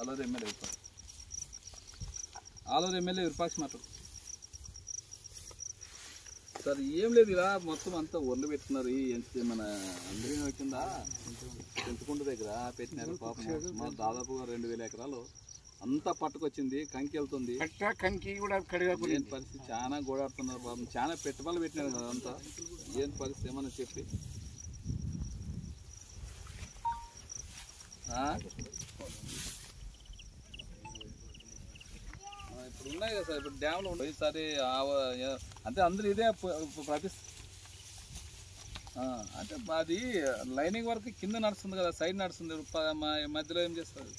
Aluru MLA Virupaksha మాట్లాడు sir. ఏం లేదు, ఇలా మొత్తం అంతా ఒర్లు పెట్టుకున్నారు. మన అందరి కింద పెంచుకుంట దగ్గర పెట్టినారు. పాపం సుమారు దాదాపుగా 2000 ఎకరాలు అంతా పట్టుకొచ్చింది. కంకి వెళ్తుంది. కంకి కూడా ఏం పరిస్థితి, చాలా గోడాడుతున్నారు పాపం. చాలా పెట్టుబడులు పెట్టినారు కదా అంతా. ఏం పరిస్థితి ఏమన్నా చెప్పి ఇప్పుడు ఉన్నాయి కదా సార్. ఇప్పుడు డ్యామ్లు ఉన్నాయి ఈసారి అంటే అందరూ ఇదే అంటే అది లైనింగ్ వరకు కింద నడుస్తుంది కదా, సైడ్ నడుస్తుంది. మధ్యలో ఏం చేస్తారు?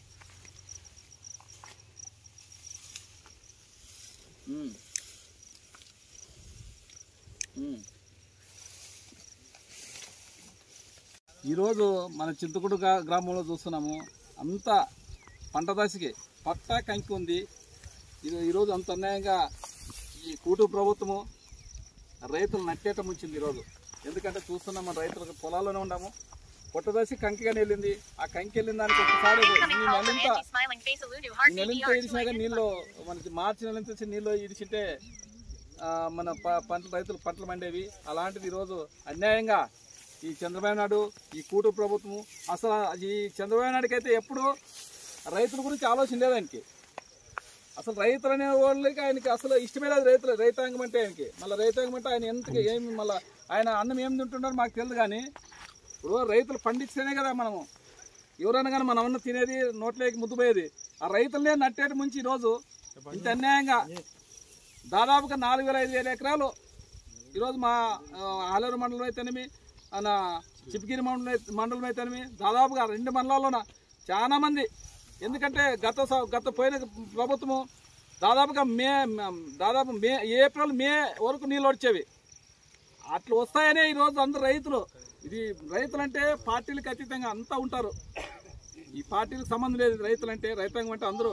ఈరోజు మన చింతకుడు గ్రామంలో చూస్తున్నాము. అంతా పంట దశకి పట్టా కంకి ఉంది. ఈరోజు అంత అన్యాయంగా ఈ కూటమి ప్రభుత్వము రైతులు నట్టేట ముంచింది ఈరోజు. ఎందుకంటే చూస్తున్నాం, మన రైతులకు పొలాల్లోనే ఉన్నాము. పొట్టదశి కంకిగానే వెళ్ళింది. ఆ కంకి వెళ్ళిన దానికి ఒకసారి నెలంతా ఇడిచినాక నీళ్ళు మనకి మార్చి నెలంత నీళ్ళు ఇడిచింటే మన రైతులు పంటలు మండేవి. అలాంటిది ఈరోజు అన్యాయంగా ఈ చంద్రబాబు నాయుడు, ఈ కూటమి ప్రభుత్వము, అసలు ఈ చంద్రబాబు నాయుడుకి అయితే ఎప్పుడు రైతుల గురించి ఆలోచన లేదు ఆయనకి. అసలు రైతులు అనే వాళ్ళకి ఆయనకి అసలు ఇష్టమే లేదు. రైతాంగం అంటే ఆయనకి. మళ్ళీ రైతాంగం అంటే ఆయన ఎంతకి ఏమి మళ్ళీ ఆయన అన్నం ఏం తింటున్నారో మాకు తెలియదు. కానీ ఇప్పుడు రైతులు పండిస్తేనే కదా మనము ఎవరైనా కానీ మనం అన్న తినేది, నోట్లోకి ముద్దుపోయేది. ఆ రైతులనే నట్టేటి ముంచి ఈరోజు ఇంత అన్యాయంగా దాదాపుగా 4000-5000 ఎకరాలు ఈరోజు మా ఆలూరు మండలం అయితేనేమి, మన చిప్గిరి మండలం అయితేనేమి, దాదాపుగా 2 మండలాల్లోన చాలా మంది. ఎందుకంటే గత పోయిన ప్రభుత్వము దాదాపు ఏప్రిల్ మే వరకు నీళ్ళు వచ్చేవి. అట్లా వస్తాయనే ఈరోజు అందరు రైతులు, ఇది రైతులంటే పార్టీలకు అతీతంగా అంతా ఉంటారు. ఈ పార్టీలకు సంబంధం లేదు. రైతులంటే, రైతాంగం అంటే అందరూ